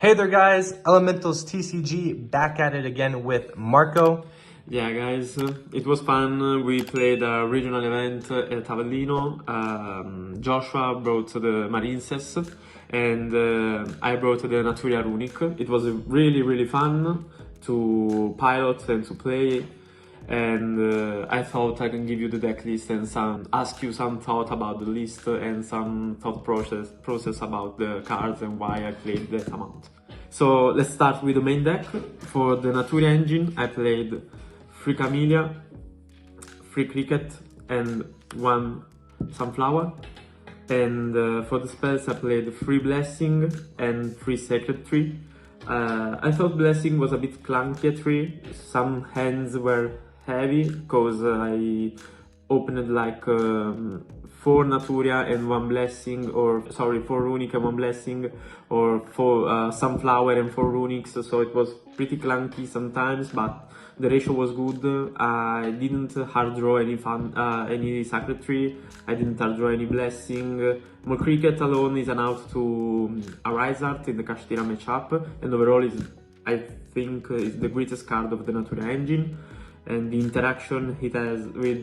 Hey there guys, Elementals TCG back at it again with Marco. Yeah, guys, it was fun. We played a regional event at Avellino. Joshua brought the Marinces, and I brought the Naturia Runick. It was really fun to pilot and to play. And I thought I can give you the deck list and ask you some thought about the list and some thought process about the cards and why I played that amount. So let's start with the main deck. For the Naturia engine, I played 3 Camellia, 3 Cricket, and 1 Sunflower. And for the spells, I played 3 Blessing and 3 Sacred Tree. I thought Blessing was a bit clunky at 3. Some hands were heavy because I opened like 4 Naturia and 1 Blessing, or sorry, 4 Runic and 1 Blessing, or 4 Sunflower and 4 Runics, so it was pretty clunky sometimes, but the ratio was good. I didn't hard draw any Sacred Tree, I didn't hard draw any Blessing. More Cricket alone is an out to a Rise Art in the Kashtira matchup, and overall I think is the greatest card of the Naturia engine. And the interaction it has with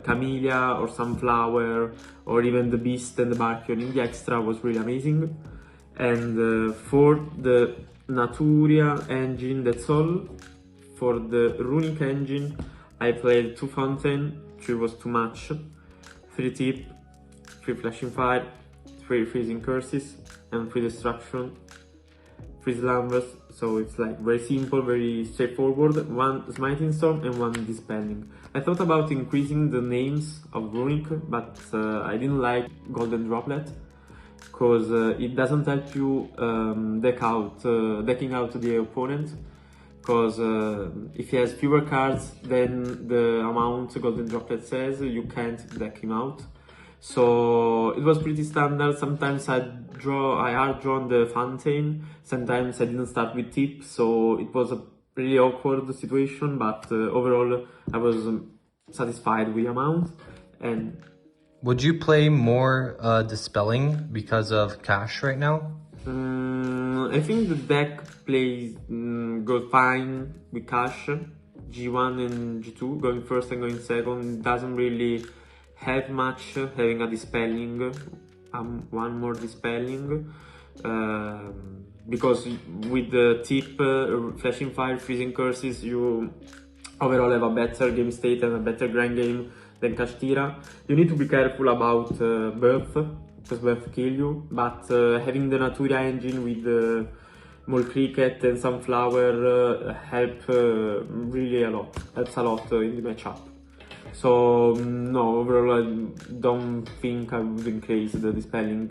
Camellia or Sunflower or even the Beast and the Barkion in the extra was really amazing. And for the Naturia engine, that's all. For the Runic engine, I played 2 Fountain, 3 was too much, 3 Tip, 3 Flashing Fire, 3 Freezing Curses, and 3 Destruction, 3 Slumbers. So it's like very simple, very straightforward. 1 Smiting Storm and 1 Dispelling. I thought about increasing the names of Runic, but I didn't like Golden Droplet because it doesn't help you decking out the opponent. Because if he has fewer cards than the amount Golden Droplet says, you can't deck him out. So it was pretty standard. Sometimes I hard drawn the Fountain, sometimes I didn't start with Tip, so it was a really awkward situation, but overall I was satisfied with the amount. And Would you play more Dispelling because of cash right now? I think the deck plays goes fine with cash. G1 and G2, going first and going second, doesn't really have much having a Dispelling, one more Dispelling, because with the Tip, Flashing Fire, Freezing Curses, you overall have a better game state and a better grind game than Kashtira. You need to be careful about Birth, because Birth kill you, but having the Naturia engine with more Cricket and Sunflower helps a lot in the matchup. So no, overall I don't think I would increase the Dispelling.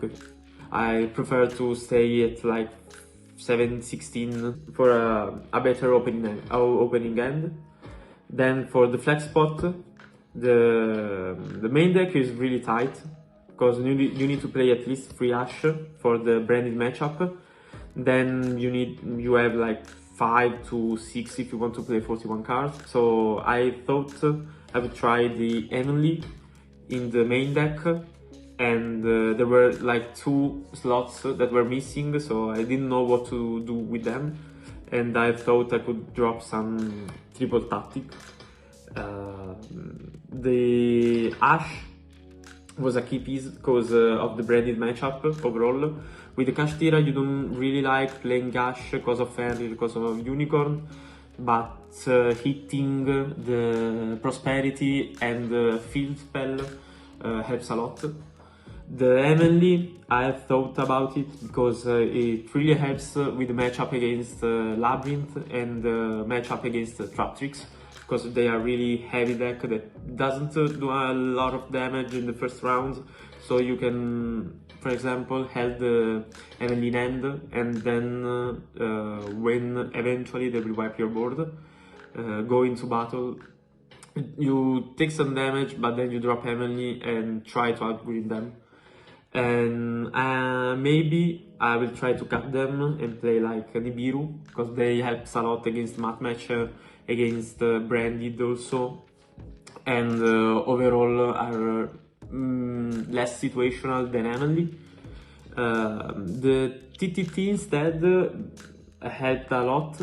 I prefer to stay at like 7-16 for a better opening end. Then for the flex spot, the main deck is really tight because you need to play at least 3 Ash for the branded matchup. Then you have like 5 to 6 if you want to play 41 cards. So I thought I would try the Emily in the main deck, and there were like 2 slots that were missing, so I didn't know what to do with them, and I thought I could drop some triple tactic. The Ash was a key piece because of the branded matchup overall. With the Kashtira, you don't really like playing Ash because of Fenrir, because of Unicorn, but hitting the Prosperity and the Field Spell helps a lot. The Emily, I thought about it because it really helps with the matchup against Labyrinth and the matchup against Trap Tricks, because they are really heavy deck that doesn't do a lot of damage in the first round. So you can, for example, held the Emily in hand, and then when eventually they will wipe your board, go into battle, you take some damage, but then you drop Emily and try to outgreen them. And maybe I will try to cut them and play like Nibiru, because they help a lot against Mat Match, against Branded also, and overall are less situational than Emily. The TTT instead helped a lot.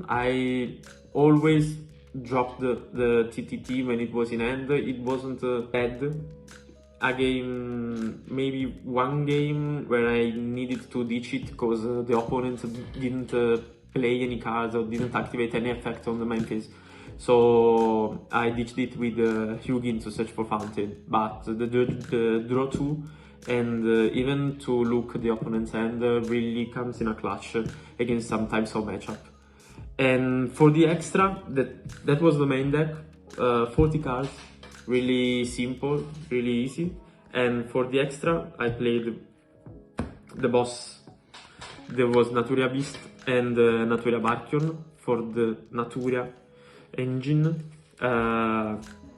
I always dropped the TTT when it was in hand. It wasn't bad. A game, maybe one game where I needed to ditch it because the opponent didn't play any cards or didn't activate any effect on the main phase. So I ditched it with Hugin to search for Fountain. But the draw 2 and even to look the opponent's hand really comes in a clutch against some types of matchup. And for the extra, that was the main deck, 40 cards, really simple, really easy. And for the extra, I played the boss. There was Naturia Beast and Naturia Barkion for the Naturia engine.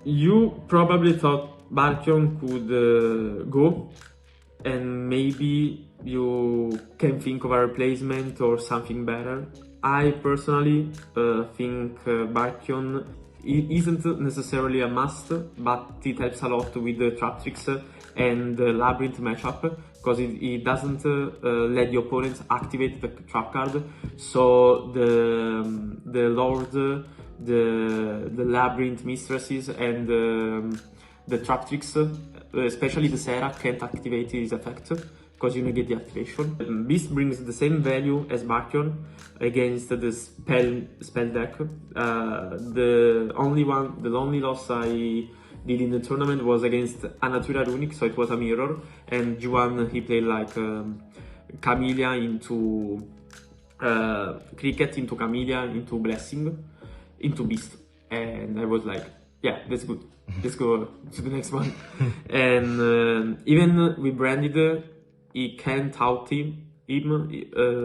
You probably thought Barkion could go, and maybe you can think of a replacement or something better. I personally think Barkion isn't necessarily a must, but it helps a lot with the trap tricks and the labyrinth matchup, because it doesn't let the opponents activate the trap card. So the Lord, the labyrinth mistresses, and the trap tricks, especially the Serra, can't activate his effect because you negate the activation. Beast brings the same value as Barkion against the spell deck. The only loss I did in the tournament was against a Naturia Runick, so it was a mirror, and Juan, he played like Camellia into Cricket, into Camellia, into Blessing, into Beast, and I was like, yeah, that's good. Let's go to the next one. And even with Branded, he can't out him,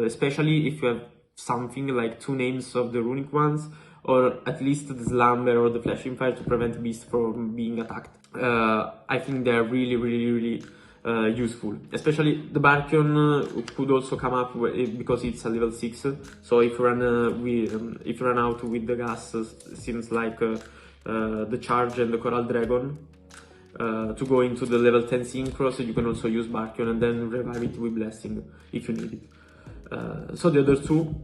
especially if you have something like 2 names of the runic ones, or at least the Slumber or the Flashing Fire to prevent Beast from being attacked. I think they're really useful. Especially the Barkion could also come up because it's a level 6. So if you run out with the gas, seems like the Charge and the Coral Dragon to go into the level 10 Synchro, so you can also use Barkion and then revive it with Blessing if you need it. So the other 2,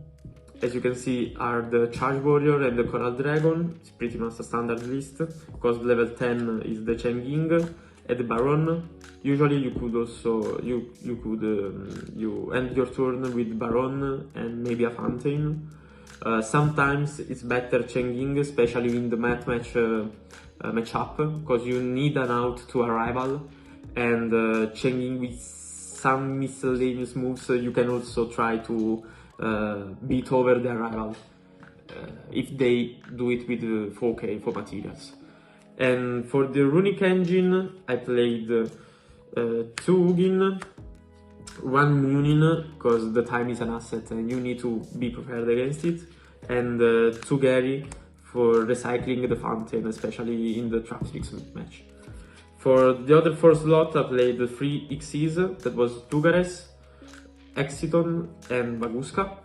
as you can see, are the Charge Warrior and the Coral Dragon. It's pretty much a standard list, because level 10 is the Changing and the Baron. Usually you could also, you end your turn with Baron and maybe a Fountain. Sometimes it's better Changing, especially in the matchup, because you need an out to a rival, and Changing with some miscellaneous moves, you can also try to beat over their rival if they do it with 4K for materials. And for the Runic engine, I played 2 Ugin, 1 Munin, because the time is an asset and you need to be prepared against it, and 2 Gary for recycling the Fountain, especially in the Trap 6 match. For the other 4 slot, I played the 3 Xyz, that was Dugares, Exiton and Baguska.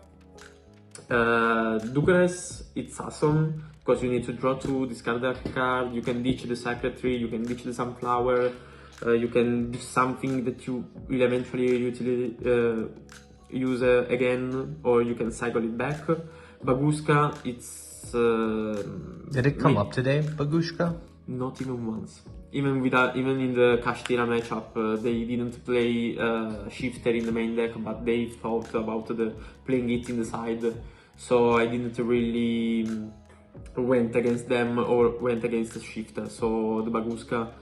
Dugares, it's awesome because you need to draw 2, discard a card, you can ditch the Secretary, you can ditch the Sunflower, you can do something that you will eventually use again, or you can cycle it back. Baguska, it's... Did it come up today, Bagushka? Not even once. Even in the Kashtira matchup, they didn't play Shifter in the main deck, but they thought about playing it in the side. So I didn't really went against them or went against the Shifter. So the Baguska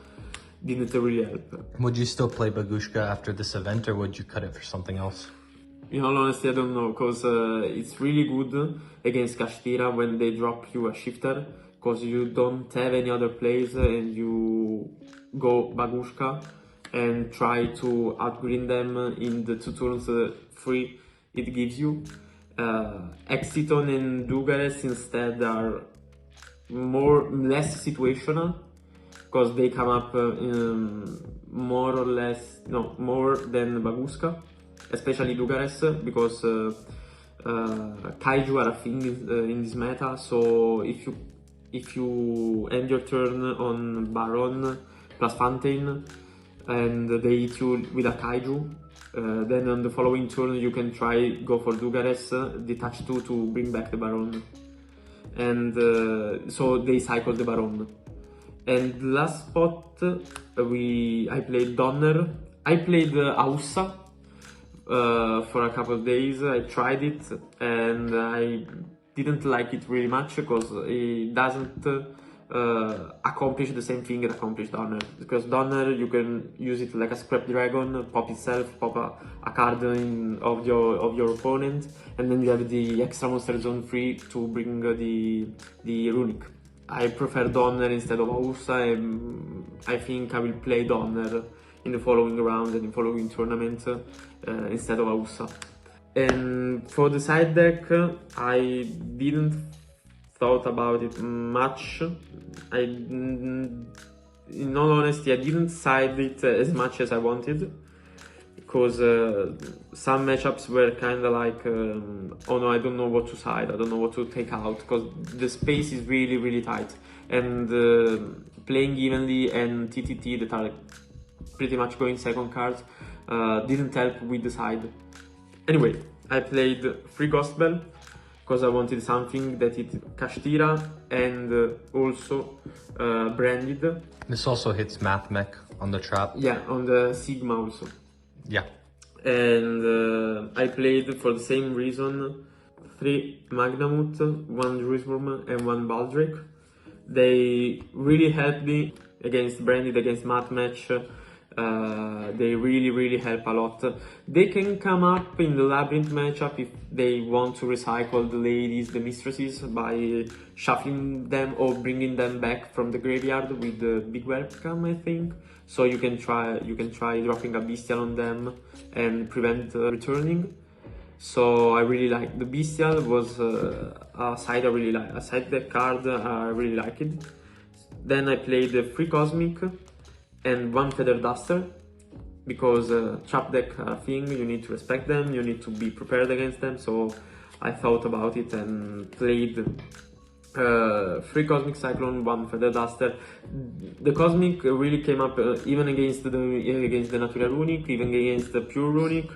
didn't really help. Would you still play Bagushka after this event, or would you cut it for something else? In all honesty, I don't know, because it's really good against Kashtira when they drop you a Shifter, because you don't have any other plays and you go Bagushka and try to outgreen them in the 2 turns free it gives you. Exiton and Dugares instead are less situational, because they come up more than Baguska, especially Dugares, because Kaiju are a thing in this meta. So if you end your turn on Baron plus Fountain and they hit you with a Kaiju, Then on the following turn you can try go for Dugares, detach 2 to bring back the Baron. And so they cycle the Baron. And last spot I played Donner. I played Aussa for a couple of days. I tried it and I didn't like it really much because it doesn't accomplish the same thing it accomplished Donner. Because Donner you can use it like a scrap dragon, pop itself, pop a card of your opponent, and then you have the extra monster zone free to bring the Runick. I prefer Donner instead of Aussa, and I think I will play Donner in the following round and in the following tournament instead of Aussa. And for the side deck, I didn't thought about it much. In all honesty, I didn't side it as much as I wanted, because some matchups were kind of like, oh no, I don't know what to side, I don't know what to take out, because the space is really, really tight. And playing evenly and TTT that are pretty much going second cards didn't help with the side. Anyway, I played Free Gospel because I wanted something that it Kashtira and also branded. This also hits Math Mech on the trap. Yeah, on the Sigma also. Yeah. And I played for the same reason 3 Magnamut, 1 Druisworm and 1 Baldrake. They really helped me against branded, against Math Match. They really help a lot. They can come up in the Labyrinth matchup if they want to recycle the ladies, the mistresses, by shuffling them or bringing them back from the graveyard with the big welcome, I think. So you can try dropping a bestial on them and prevent returning. So I really like the bestial. Was a side I really like, a side deck card I really like it. Then I played the Free Cosmic and 1 Feather Duster, because trap deck are a thing, you need to respect them, you need to be prepared against them. So I thought about it and played 3 Cosmic Cyclone, 1 Feather Duster. The Cosmic really came up even against the Naturia Runick, even against the Pure Runick.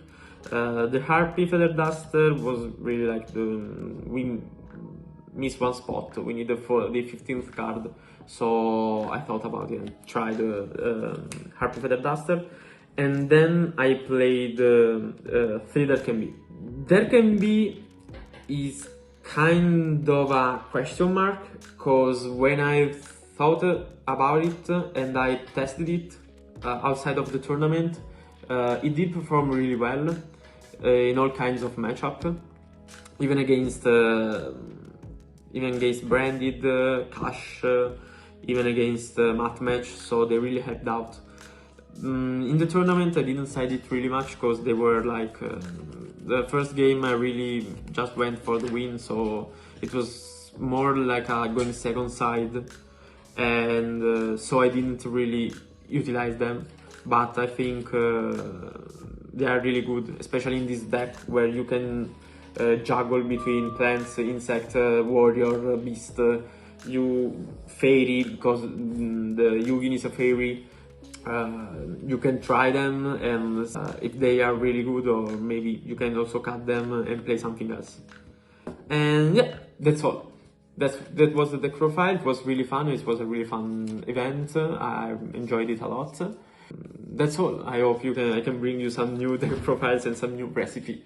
The Harpy Feather Duster was really like we missed 1 spot, we need the 15th card. So I thought about it and tried the Harpy Feather Duster. And then I played 3 There Can Be. There Can Be is kind of a question mark, because when I thought about it and I tested it outside of the tournament, it did perform really well in all kinds of matchup, even against branded, cash, even against Math Match. So they really helped out. In the tournament I didn't side it really much, because they were like the first game I really just went for the win, so it was more like a going second side, and so I didn't really utilize them. But I think they are really good, especially in this deck where you can juggle between plants, insect, warrior, beast, you fairy, because the Yugin is a fairy. You can try them, and if they are really good, or maybe you can also cut them and play something else. And yeah, that's all. That was the deck profile. It was really fun. It was a really fun event. I enjoyed it a lot. That's all. I hope I can bring you some new deck profiles and some new recipe.